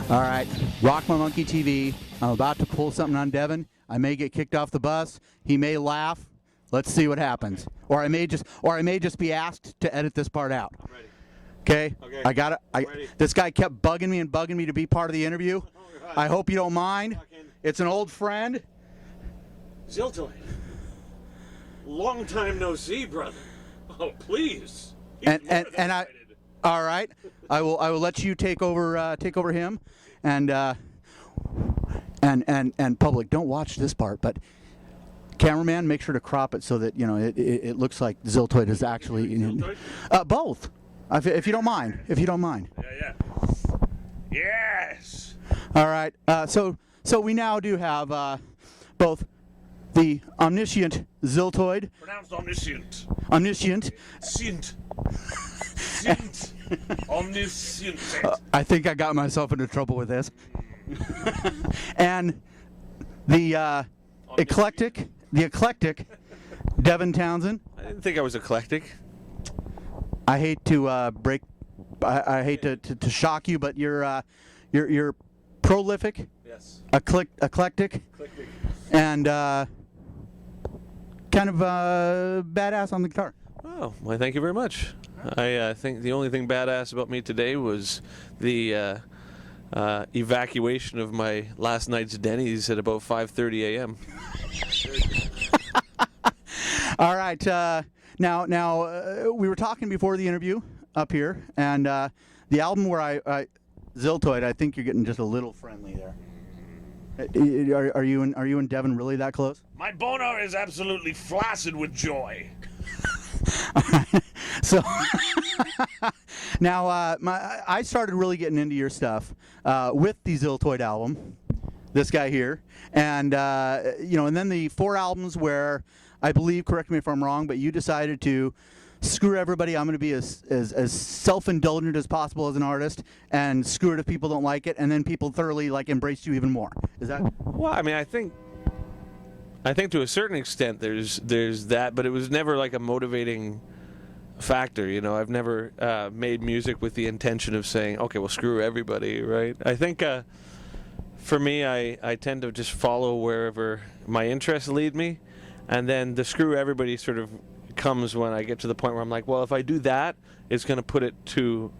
All right, RockMyMonkey TV. I'm about to pull something on Devin. I may get kicked off the bus. He may laugh. Let's see what happens. Or I may just be asked to edit this part out. I'm ready. Okay? Okay. I got it. This guy kept bugging me to be part of the interview. Right. I hope you don't mind. It's an old friend. Ziltoid. Long time no see, brother. Oh, please. And I. All right. I will let you take over him, and public, don't watch this part, but cameraman, make sure to crop it so that it looks like Ziltoid is actually both, if you don't mind. Yeah. Yes. All right. So we now do have both the omniscient Ziltoid. Pronounced omniscient. Omniscient. Sint. Omniscient. I think I got myself into trouble with this. And the eclectic Devin Townsend. I didn't think I was eclectic. I hate to I hate to shock you, but you're prolific. Yes. Eclectic. And kind of badass on the guitar. Oh, well, thank you very much. I think the only thing badass about me today was the evacuation of my last night's Denny's at about 5:30 a.m. All right. Now we were talking before the interview up here, and the album where I Ziltoid, I think you're getting just a little friendly there. Are you and Devin really that close? My boner is absolutely flaccid with joy. So now I started really getting into your stuff with the Ziltoid album, this guy here, and and then the 4 albums where I believe, correct me if I'm wrong, but you decided to screw everybody. I'm going to be as self-indulgent as possible as an artist, and screw it if people don't like it, and then people thoroughly embraced you even more. Is that? Well, I mean, I think to a certain extent there's that, but it was never like a motivating factor. I've never made music with the intention of saying, okay, well, screw everybody, right? I think for me, I tend to just follow wherever my interests lead me, and then the screw everybody sort of comes when I get to the point where I'm like, well, if I do that, it's going to put it to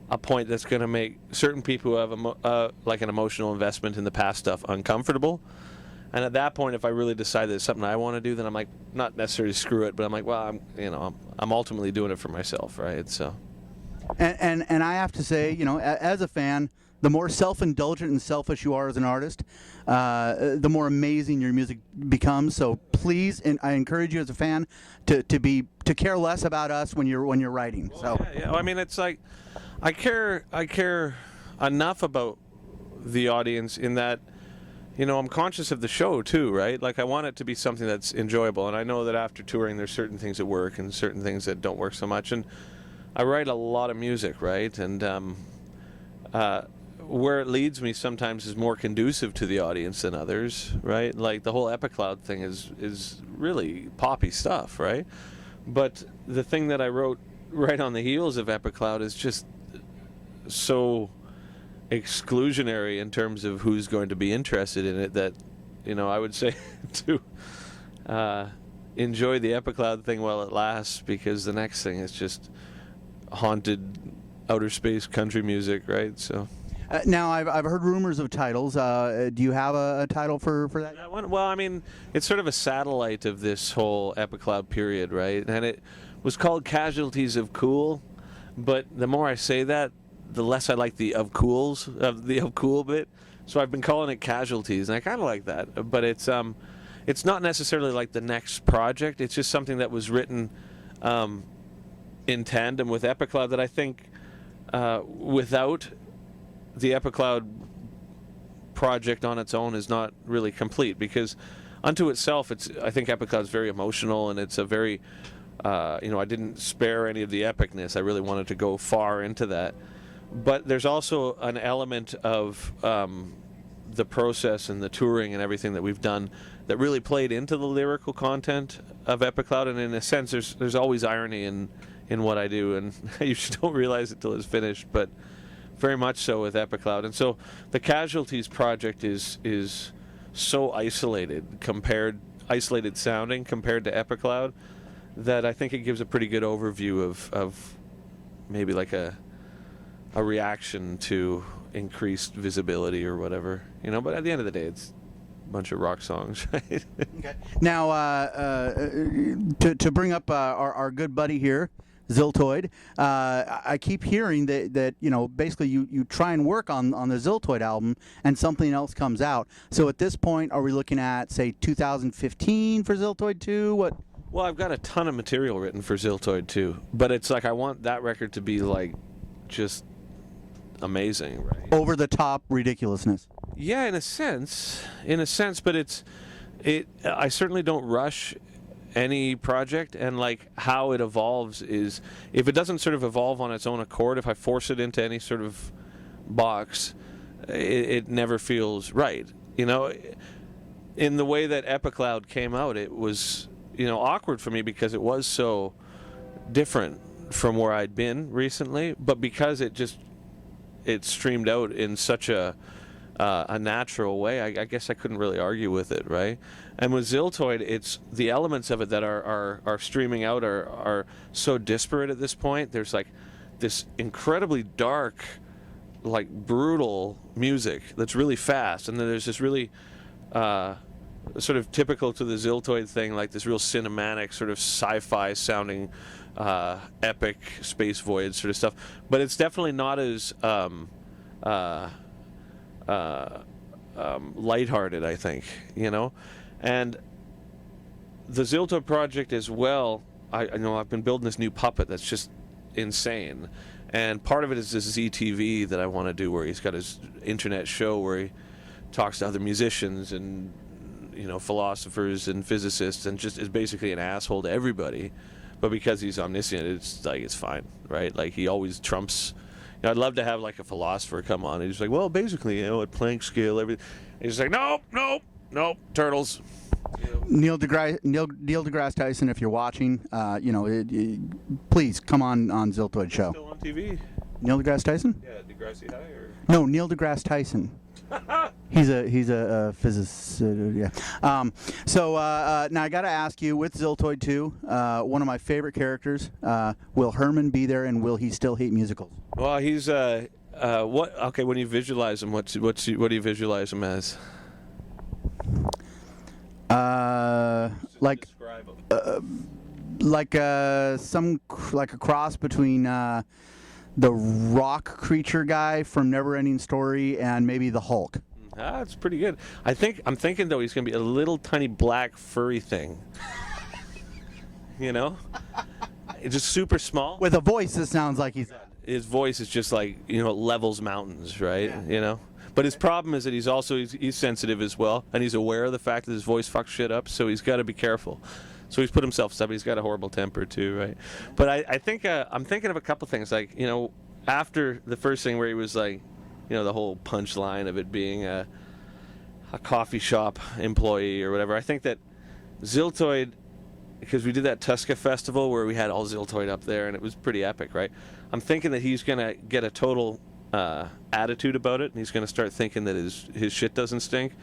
a point that's going to make certain people who have like an emotional investment in the past stuff uncomfortable. And at that point, if I really decide that it's something I want to do, then I'm like, not necessarily screw it, but I'm like, well, I'm ultimately doing it for myself, right? So. And I have to say, as a fan, the more self-indulgent and selfish you are as an artist, the more amazing your music becomes. So please, and I encourage you as a fan to care less about us when you're writing. Well, so yeah. Well, I mean, it's like I care enough about the audience in that. I'm conscious of the show too, right? Like I want it to be something that's enjoyable, and I know that after touring there's certain things that work and certain things that don't work so much, and I write a lot of music, right? And where it leads me sometimes is more conducive to the audience than others, right? Like the whole Epicloud thing is really poppy stuff, right? But the thing that I wrote right on the heels of Epicloud is just so exclusionary in terms of who's going to be interested in it that I would say to enjoy the Epicloud thing while it lasts, because the next thing is just haunted outer space country music, right? So now I've heard rumors of titles. Do you have a title for that? That one? Well, I mean, it's sort of a satellite of this whole Epicloud period, right? And it was called Casualties of Cool, but the more I say that, the less I like the of cool bit. So I've been calling it Casualties, and I kind of like that. But it's not necessarily like the next project. It's just something that was written in tandem with Epicloud that I think without the Epicloud project on its own is not really complete, because unto itself, I think Epicloud's very emotional, and it's a very I didn't spare any of the epicness. I really wanted to go far into that. But there's also an element of the process and the touring and everything that we've done that really played into the lyrical content of Epicloud, and in a sense there's always irony in what I do, and you just don't realize it till it's finished. But very much so with Epicloud. And so the Casualties project is so isolated sounding compared to Epicloud, that I think it gives a pretty good overview of maybe like a reaction to increased visibility or whatever, you know. But at the end of the day, it's a bunch of rock songs, right? Okay. Now, to bring up our good buddy here, Ziltoid, I keep hearing that you know, basically you try and work on the Ziltoid album and something else comes out. So at this point, are we looking at, say, 2015 for Ziltoid 2? What? Well, I've got a ton of material written for Ziltoid too, but it's like I want that record to be like just amazing, right? Over the top ridiculousness. Yeah, in a sense, but I certainly don't rush any project, and like how it evolves is, if it doesn't sort of evolve on its own accord, if I force it into any sort of box, it never feels right, you know. In the way that Epicloud came out, it was, you know, awkward for me because it was so different from where I'd been recently, but because it streamed out in such a natural way, I guess I couldn't really argue with it, right? And with Ziltoid, it's the elements of it that are streaming out are so disparate at this point. There's like this incredibly dark, like brutal music that's really fast, and then there's this really sort of typical to the Ziltoid thing, like this real cinematic sort of sci-fi sounding epic space voyage sort of stuff. But it's definitely not as lighthearted, I think, you know. And the Ziltoid project as well, I know I've been building this new puppet that's just insane, and part of it is this ZTV that I want to do, where he's got his internet show where he talks to other musicians and, you know, philosophers and physicists, and just is basically an asshole to everybody. But because he's omniscient, it's like, it's fine, right? Like, he always trumps. You know, I'd love to have like a philosopher come on, and he's like, well, basically, you know, at Planck scale, everything. He's like, nope, turtles. You know? Neil deGrasse Tyson, if you're watching, you know, please come on Ziltoid show. Still on TV. Neil deGrasse Tyson? Yeah, deGrasse High or? No, Neil deGrasse Tyson. He's a physicist. Yeah. So now I got to ask you, with Ziltoid 2, one of my favorite characters. Will Herman be there, and will he still hate musicals? Well, he's what? Okay, when you visualize him, what do you visualize him as? Like describe him. like a cross between the rock creature guy from Neverending Story and maybe the Hulk. That's pretty good. I'm thinking though he's gonna be a little tiny black furry thing. You know, it's just super small. With a voice that sounds like his voice is just like, you know, levels mountains, right? Yeah. You know. But his problem is that he's sensitive as well, and he's aware of the fact that his voice fucks shit up, so he's got to be careful. So he's put himself stuff. He's got a horrible temper too, right? But I think I'm thinking of a couple things, like, you know, after the first thing where he was like, you know, the whole punchline of it being a coffee shop employee or whatever. I think that Ziltoid, because we did that Tuska festival where we had all Ziltoid up there, and it was pretty epic, right? I'm thinking that he's gonna get a total attitude about it, and he's going to start thinking that his shit doesn't stink,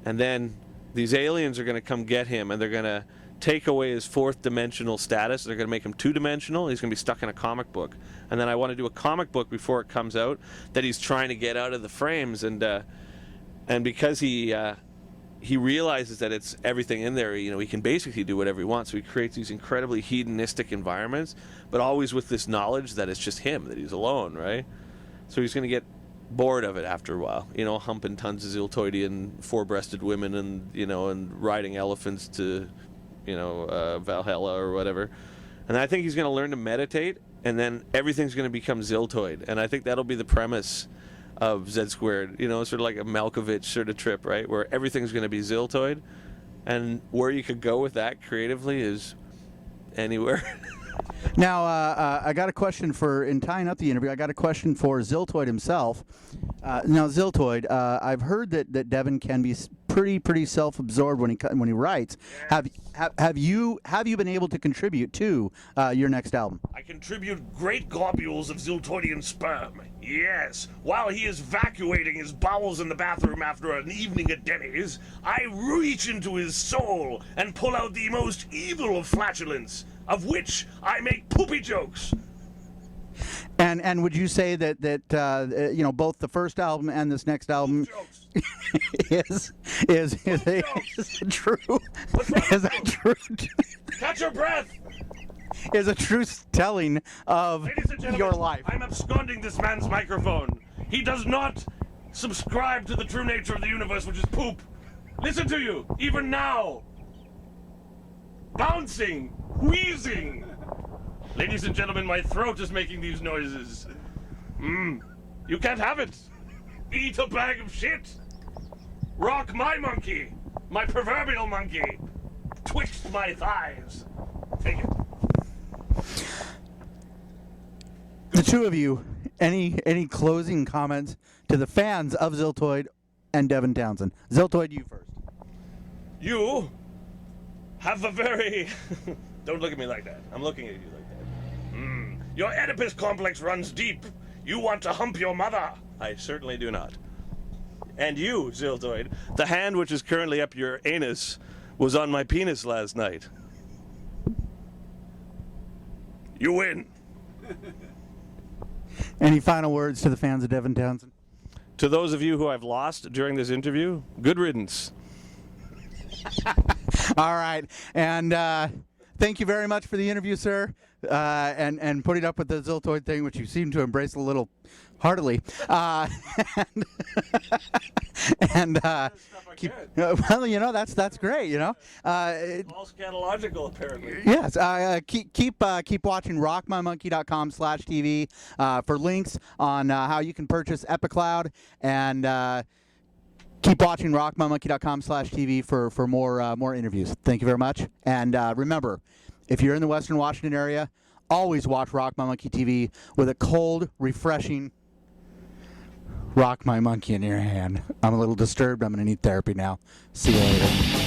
and then these aliens are going to come get him, and they're going to take away his fourth dimensional status. They're going to make him two-dimensional. He's going to be stuck in a comic book, and then I want to do a comic book before it comes out that he's trying to get out of the frames, and because he realizes that it's everything in there, you know, he can basically do whatever he wants. So he creates these incredibly hedonistic environments, but always with this knowledge that it's just him, that he's alone, right? So he's going to get bored of it after a while, you know, humping tons of Ziltoidian four-breasted women, and, you know, and riding elephants to, you know, Valhalla or whatever. And I think he's going to learn to meditate, and then everything's going to become Ziltoid. And I think that'll be the premise of Z², you know, sort of like a Malkovich sort of trip, right, where everything's going to be Ziltoid. And where you could go with that creatively is anywhere. Now, I got a question in tying up the interview, I got a question for Ziltoid himself. Now, Ziltoid, I've heard that Devin can be pretty self-absorbed when he writes. Yes. Have you been able to contribute to your next album? I contribute great globules of Ziltoidian sperm. Yes. While he is vacuating his bowels in the bathroom after an evening at Denny's, I reach into his soul and pull out the most evil of flatulence, of which I make poopy jokes. And would you say that you know, both the first album and this next album Jokes. is a true What's wrong is a with true Catch your breath. is a true telling of Ladies and gentlemen, your life? I'm absconding this man's microphone. He does not subscribe to the true nature of the universe, which is poop. Listen to you, even now. Bouncing, wheezing. Ladies and gentlemen, my throat is making these noises. You can't have it. Eat a bag of shit. Rock my monkey, my proverbial monkey. Twixt my thighs. Take it. The two of you, any closing comments to the fans of Ziltoid and Devin Townsend? Ziltoid, you first. You have a very... Don't look at me like that. I'm looking at you like that. Your Oedipus complex runs deep. You want to hump your mother. I certainly do not. And you, Ziltoid, the hand which is currently up your anus was on my penis last night. You win. Any final words to the fans of Devin Townsend? To those of you who I've lost during this interview, good riddance. All right, and thank you very much for the interview, sir, and putting up with the Ziltoid thing, which you seem to embrace a little heartily. And well, you know, that's great. You know, All scatological, apparently. yes. Keep watching RockMyMonkey.com/TV for links on how you can purchase Epicloud, and keep watching RockMyMonkey.com/TV for more interviews. Thank you very much. And remember, if you're in the Western Washington area, always watch Rock My Monkey TV with a cold, refreshing Rock My Monkey in your hand. I'm a little disturbed. I'm going to need therapy now. See you later.